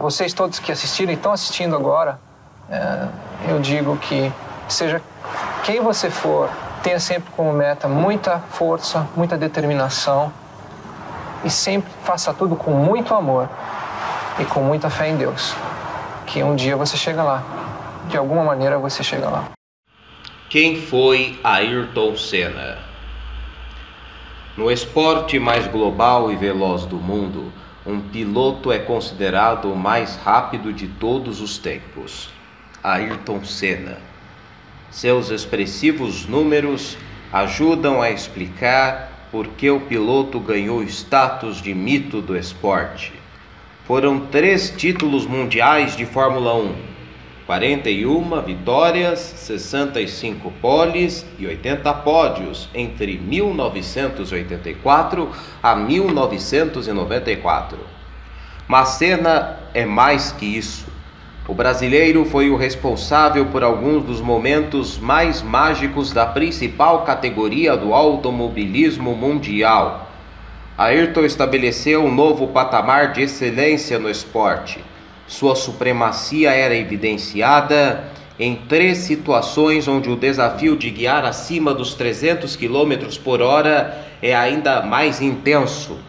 vocês todos que assistiram e estão assistindo agora, eu digo que seja quem você for, tenha sempre como meta muita força, muita determinação e sempre faça tudo com muito amor e com muita fé em Deus, que um dia você chega lá, de alguma maneira você chega lá. Quem foi Ayrton Senna? No esporte mais global e veloz do mundo, um piloto é considerado o mais rápido de todos os tempos. Ayrton Senna. Seus expressivos números ajudam a explicar por que o piloto ganhou status de mito do esporte. Foram 3 títulos mundiais de Fórmula 1, 41 vitórias, 65 poles e 80 pódios entre 1984 a 1994. Mas Senna é mais que isso. O brasileiro foi o responsável por alguns dos momentos mais mágicos da principal categoria do automobilismo mundial. Ayrton estabeleceu um novo patamar de excelência no esporte. Sua supremacia era evidenciada em 3 situações onde o desafio de guiar acima dos 300 km por hora é ainda mais intenso.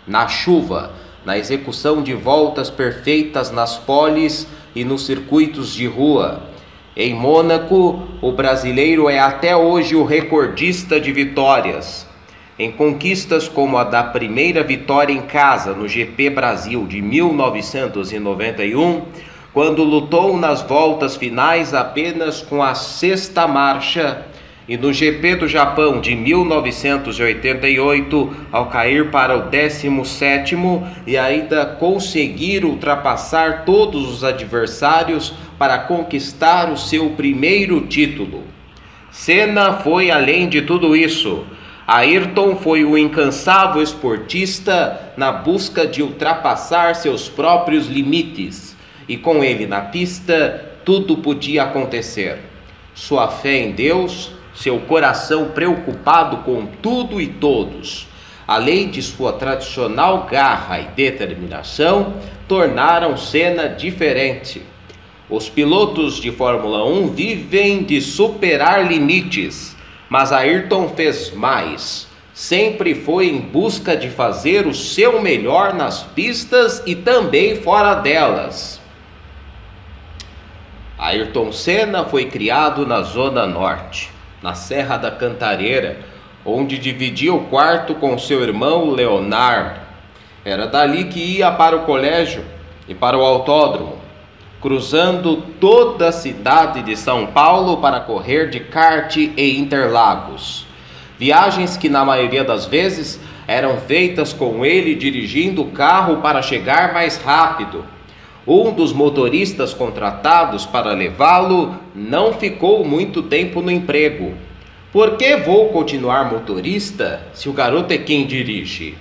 Na chuva, na execução de voltas perfeitas nas poles e nos circuitos de rua. Em Mônaco, o brasileiro é até hoje o recordista de vitórias. Em conquistas como a da primeira vitória em casa no GP Brasil de 1991, quando lutou nas voltas finais apenas com a 6ª marcha, e no GP do Japão de 1988, ao cair para o 17º e ainda conseguir ultrapassar todos os adversários para conquistar o seu primeiro título. Senna foi além de tudo isso. Ayrton foi o incansável esportista na busca de ultrapassar seus próprios limites, e com ele na pista, tudo podia acontecer. Sua fé em Deus, seu coração preocupado com tudo e todos, além de sua tradicional garra e determinação, tornaram Senna diferente. Os pilotos de Fórmula 1 vivem de superar limites, mas Ayrton fez mais. Sempre foi em busca de fazer o seu melhor nas pistas e também fora delas. Ayrton Senna foi criado na Zona Norte, na Serra da Cantareira, onde dividia o quarto com seu irmão Leonardo. Era dali que ia para o colégio e para o autódromo, cruzando toda a cidade de São Paulo para correr de kart em Interlagos. Viagens que na maioria das vezes eram feitas com ele dirigindo o carro para chegar mais rápido. Um dos motoristas contratados para levá-lo não ficou muito tempo no emprego. Por que vou continuar motorista se o garoto é quem dirige?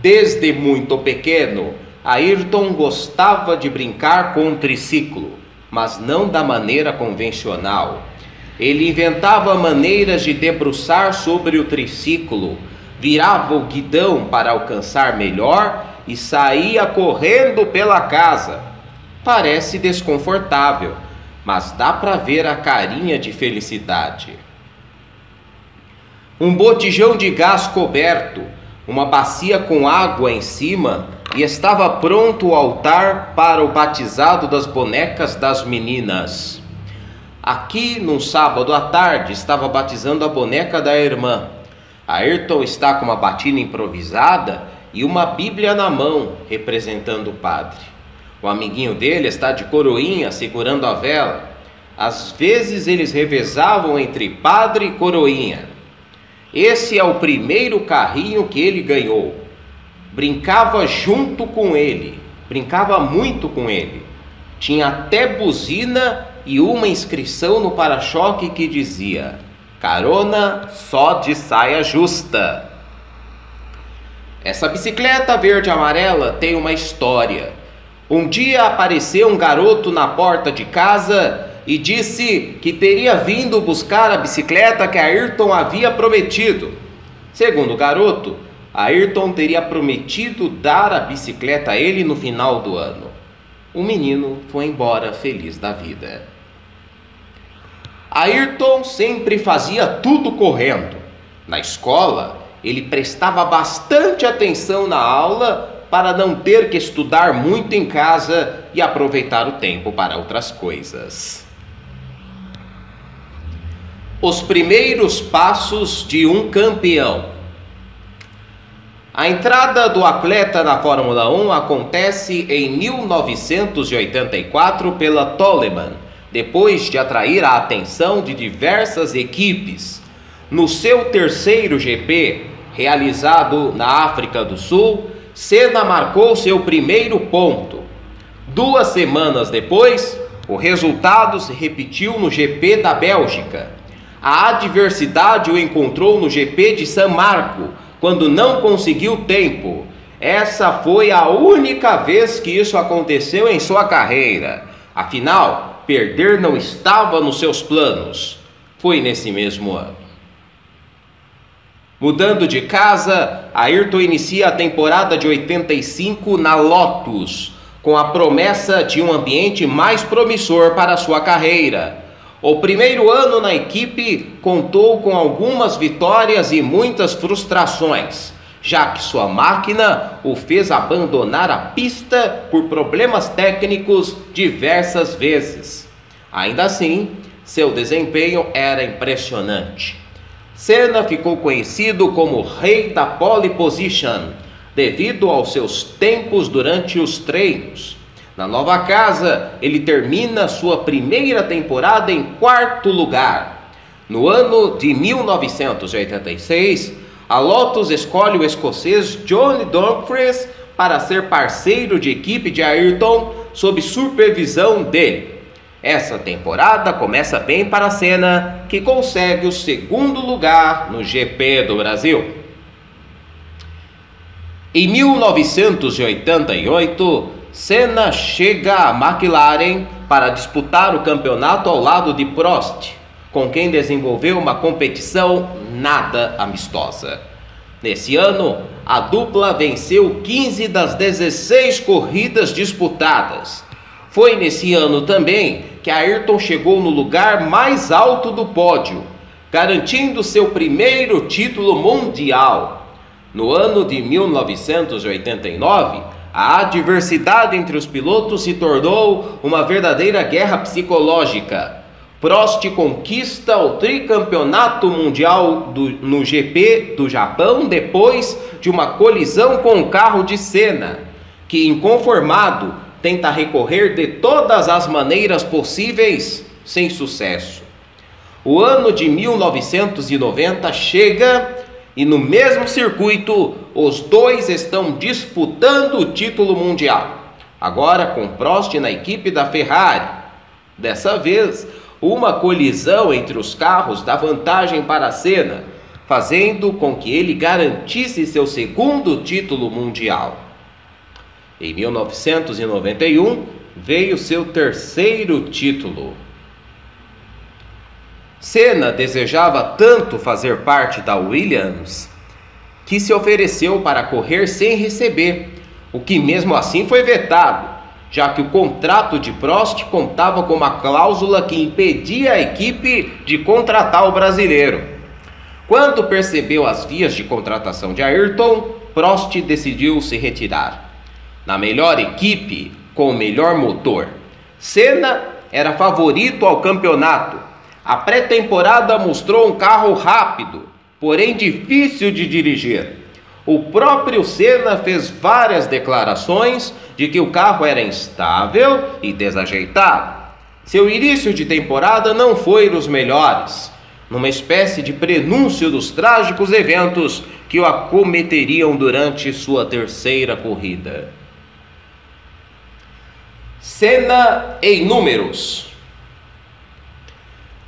Desde muito pequeno, Ayrton gostava de brincar com um triciclo, mas não da maneira convencional. Ele inventava maneiras de debruçar sobre o triciclo, virava o guidão para alcançar melhor e saía correndo pela casa. Parece desconfortável, mas dá para ver a carinha de felicidade. Um botijão de gás coberto, uma bacia com água em cima, e estava pronto o altar para o batizado das bonecas das meninas. Aqui, num sábado à tarde, estava batizando a boneca da irmã. Ayrton está com uma batina improvisada e uma Bíblia na mão, representando o padre. O amiguinho dele está de coroinha, segurando a vela. Às vezes eles revezavam entre padre e coroinha. Esse é o primeiro carrinho que ele ganhou. Brincava junto com ele, brincava muito com ele. Tinha até buzina e uma inscrição no para-choque que dizia: carona só de saia justa. Essa bicicleta verde e amarela tem uma história. Um dia apareceu um garoto na porta de casa e disse que teria vindo buscar a bicicleta que Ayrton havia prometido. Segundo o garoto, Ayrton teria prometido dar a bicicleta a ele no final do ano. O menino foi embora feliz da vida. Ayrton sempre fazia tudo correndo. Na escola, ele prestava bastante atenção na aula para não ter que estudar muito em casa e aproveitar o tempo para outras coisas. Os primeiros passos de um campeão. A entrada do atleta na Fórmula 1 acontece em 1984 pela Toleman, depois de atrair a atenção de diversas equipes. No seu terceiro GP, realizado na África do Sul, Senna marcou seu primeiro ponto. 2 semanas depois, o resultado se repetiu no GP da Bélgica. A adversidade o encontrou no GP de San Marco, quando não conseguiu tempo. Essa foi a única vez que isso aconteceu em sua carreira. Afinal, perder não estava nos seus planos. Foi nesse mesmo ano. Mudando de casa, Ayrton inicia a temporada de 85 na Lotus, com a promessa de um ambiente mais promissor para sua carreira. O primeiro ano na equipe contou com algumas vitórias e muitas frustrações, já que sua máquina o fez abandonar a pista por problemas técnicos diversas vezes. Ainda assim, seu desempenho era impressionante. Senna ficou conhecido como o rei da pole position, devido aos seus tempos durante os treinos. Na nova casa, ele termina sua primeira temporada em 4º lugar. No ano de 1986, a Lotus escolhe o escocês John Dumfries para ser parceiro de equipe de Ayrton, sob supervisão dele. Essa temporada começa bem para Senna, que consegue o 2º lugar no GP do Brasil. Em 1988, Senna chega à McLaren para disputar o campeonato ao lado de Prost, com quem desenvolveu uma competição nada amistosa. Nesse ano, a dupla venceu 15 das 16 corridas disputadas. Foi nesse ano também que Ayrton chegou no lugar mais alto do pódio, garantindo seu primeiro título mundial. No ano de 1989, a adversidade entre os pilotos se tornou uma verdadeira guerra psicológica. Prost conquista o tricampeonato mundial no GP do Japão depois de uma colisão com o carro de Senna, que, inconformado, tenta recorrer de todas as maneiras possíveis, sem sucesso. O ano de 1990 chega e no mesmo circuito os dois estão disputando o título mundial, agora com Prost na equipe da Ferrari. Dessa vez, uma colisão entre os carros dá vantagem para Senna, fazendo com que ele garantisse seu 2º título mundial. Em 1991, veio seu 3º título. Senna desejava tanto fazer parte da Williams que se ofereceu para correr sem receber, o que mesmo assim foi vetado, já que o contrato de Prost contava com uma cláusula que impedia a equipe de contratar o brasileiro. Quando percebeu as vias de contratação de Ayrton, Prost decidiu se retirar. Na melhor equipe, com o melhor motor, Senna era favorito ao campeonato. A pré-temporada mostrou um carro rápido, porém difícil de dirigir. O próprio Senna fez várias declarações de que o carro era instável e desajeitado. Seu início de temporada não foi dos melhores, numa espécie de prenúncio dos trágicos eventos que o acometeriam durante sua 3ª corrida. Senna em números: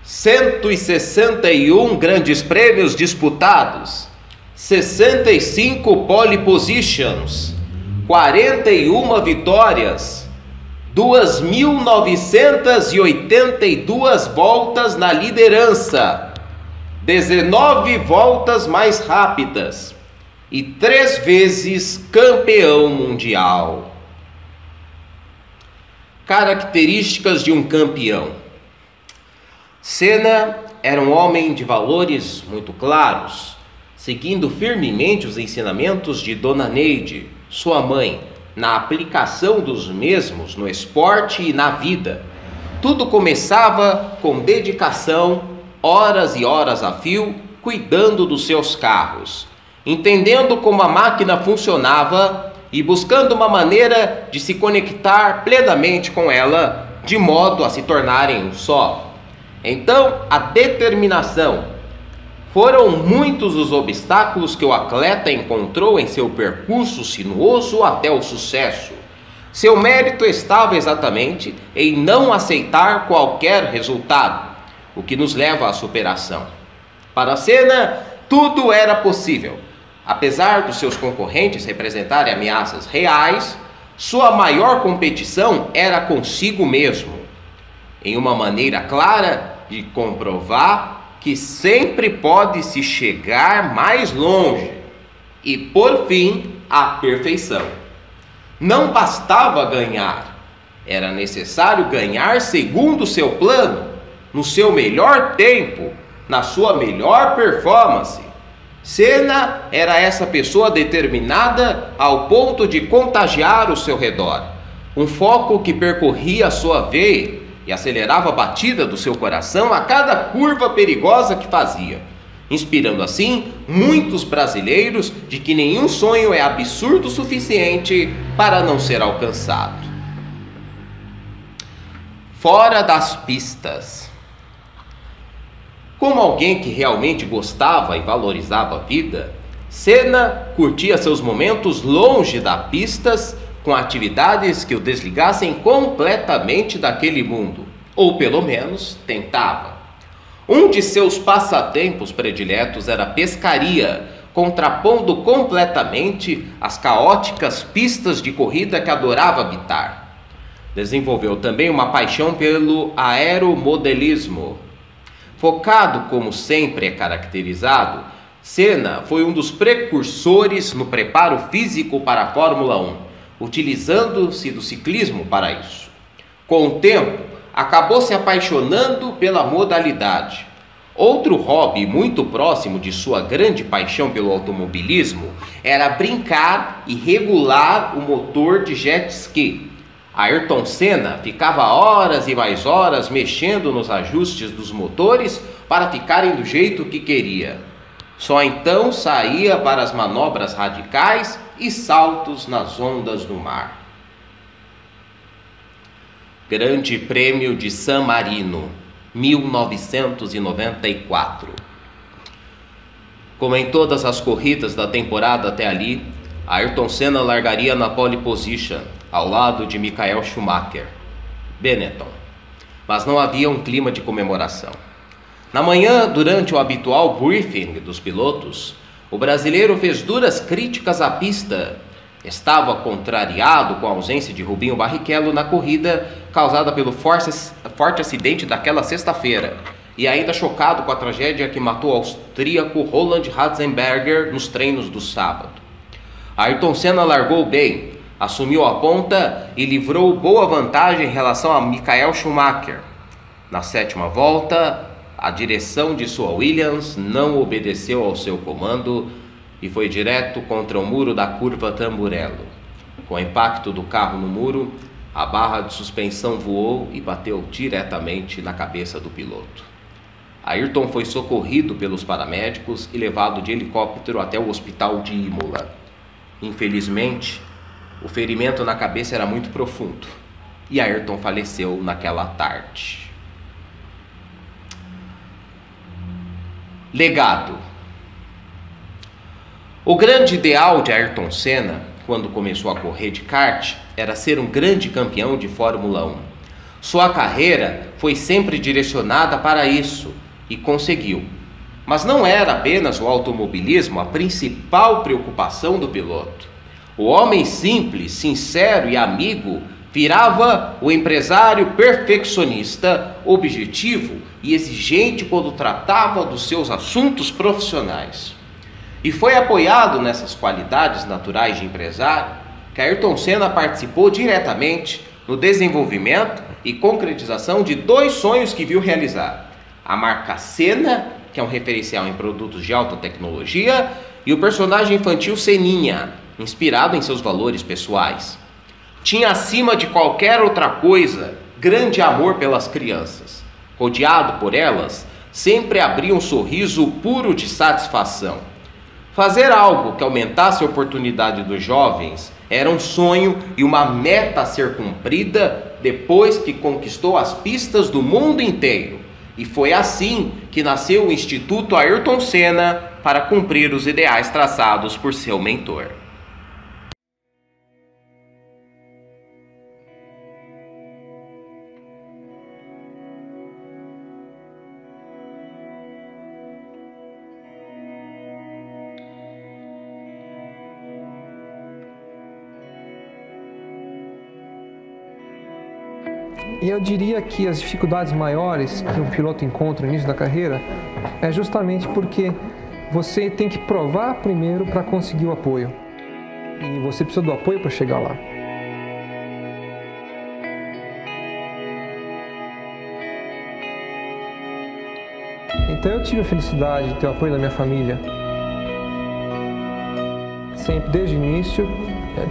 161 grandes prêmios disputados, 65 pole positions, 41 vitórias, 2.982 voltas na liderança, 19 voltas mais rápidas, e 3 vezes campeão mundial. Características de um campeão. Senna era um homem de valores muito claros, seguindo firmemente os ensinamentos de Dona Neide, sua mãe, na aplicação dos mesmos no esporte e na vida. Tudo começava com dedicação, horas e horas a fio, cuidando dos seus carros, entendendo como a máquina funcionava e buscando uma maneira de se conectar plenamente com ela, de modo a se tornarem um só. Então, a determinação. Foram muitos os obstáculos que o atleta encontrou em seu percurso sinuoso até o sucesso. Seu mérito estava exatamente em não aceitar qualquer resultado, o que nos leva à superação. Para Senna, tudo era possível. Apesar dos seus concorrentes representarem ameaças reais, sua maior competição era consigo mesmo, em uma maneira clara de comprovar que sempre pode se chegar mais longe e, por fim, à perfeição. Não bastava ganhar, era necessário ganhar segundo o seu plano, no seu melhor tempo, na sua melhor performance. Senna era essa pessoa determinada ao ponto de contagiar o seu redor, um foco que percorria a sua veia e acelerava a batida do seu coração a cada curva perigosa que fazia, inspirando assim muitos brasileiros de que nenhum sonho é absurdo o suficiente para não ser alcançado. Fora das pistas. Como alguém que realmente gostava e valorizava a vida, Senna curtia seus momentos longe das pistas, com atividades que o desligassem completamente daquele mundo, ou pelo menos tentava. Um de seus passatempos prediletos era a pescaria, contrapondo completamente as caóticas pistas de corrida que adorava habitar. Desenvolveu também uma paixão pelo aeromodelismo. Focado como sempre é caracterizado, Senna foi um dos precursores no preparo físico para a Fórmula 1, utilizando-se do ciclismo para isso. Com o tempo, acabou se apaixonando pela modalidade. Outro hobby muito próximo de sua grande paixão pelo automobilismo era brincar e regular o motor de jet ski. Ayrton Senna ficava horas e mais horas mexendo nos ajustes dos motores para ficarem do jeito que queria. Só então saía para as manobras radicais e saltos nas ondas do mar. Grande Prêmio de San Marino, 1994. Como em todas as corridas da temporada até ali, Ayrton Senna largaria na pole position, ao lado de Michael Schumacher, Benetton. Mas não havia um clima de comemoração. Na manhã, durante o habitual briefing dos pilotos, o brasileiro fez duras críticas à pista. Estava contrariado com a ausência de Rubinho Barrichello na corrida causada pelo forte acidente daquela sexta-feira, e ainda chocado com a tragédia que matou o austríaco Roland Ratzenberger nos treinos do sábado. Ayrton Senna largou bem, assumiu a ponta e livrou boa vantagem em relação a Michael Schumacher. Na 7ª volta, a direção de sua Williams não obedeceu ao seu comando e foi direto contra o muro da curva Tamburello. Com o impacto do carro no muro, a barra de suspensão voou e bateu diretamente na cabeça do piloto. Ayrton foi socorrido pelos paramédicos e levado de helicóptero até o hospital de Imola. Infelizmente, o ferimento na cabeça era muito profundo e Ayrton faleceu naquela tarde. Legado. O grande ideal de Ayrton Senna, quando começou a correr de kart, era ser um grande campeão de Fórmula 1. Sua carreira foi sempre direcionada para isso e conseguiu. Mas não era apenas o automobilismo a principal preocupação do piloto. O homem simples, sincero e amigo virava o empresário perfeccionista, objetivo e exigente quando tratava dos seus assuntos profissionais. E foi apoiado nessas qualidades naturais de empresário que Ayrton Senna participou diretamente no desenvolvimento e concretização de 2 sonhos que viu realizar: a marca Senna, que é um referencial em produtos de alta tecnologia, e o personagem infantil Seninha, inspirado em seus valores pessoais. Tinha, acima de qualquer outra coisa, grande amor pelas crianças. Rodeado por elas, sempre abria um sorriso puro de satisfação. Fazer algo que aumentasse a oportunidade dos jovens era um sonho e uma meta a ser cumprida depois que conquistou as pistas do mundo inteiro. E foi assim que nasceu o Instituto Ayrton Senna para cumprir os ideais traçados por seu mentor. E eu diria que as dificuldades maiores que um piloto encontra no início da carreira é justamente porque você tem que provar primeiro para conseguir o apoio. E você precisa do apoio para chegar lá. Então eu tive a felicidade de ter o apoio da minha família. Sempre, desde o início,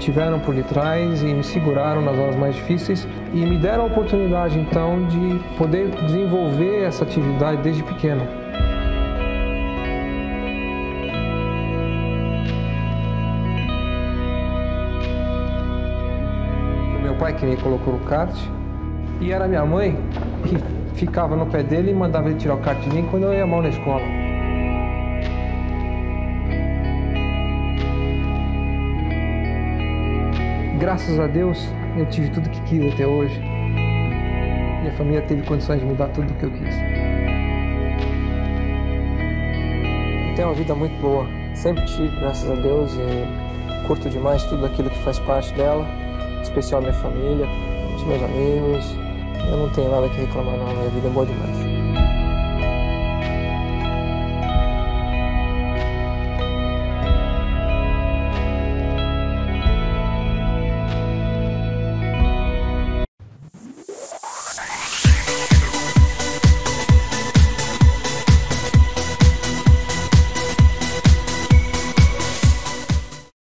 tiveram por detrás e me seguraram nas horas mais difíceis e me deram a oportunidade, então, de poder desenvolver essa atividade desde pequeno. Foi meu pai que me colocou no kart e era minha mãe que ficava no pé dele e mandava ele tirar o kart de mim quando eu ia mal na escola. Graças a Deus, eu tive tudo que quis até hoje. Minha família teve condições de me dar tudo o que eu quis. Eu tenho uma vida muito boa. Sempre tive, graças a Deus, e curto demais tudo aquilo que faz parte dela, em especial minha família, os meus amigos. Eu não tenho nada que reclamar não, minha vida é boa demais.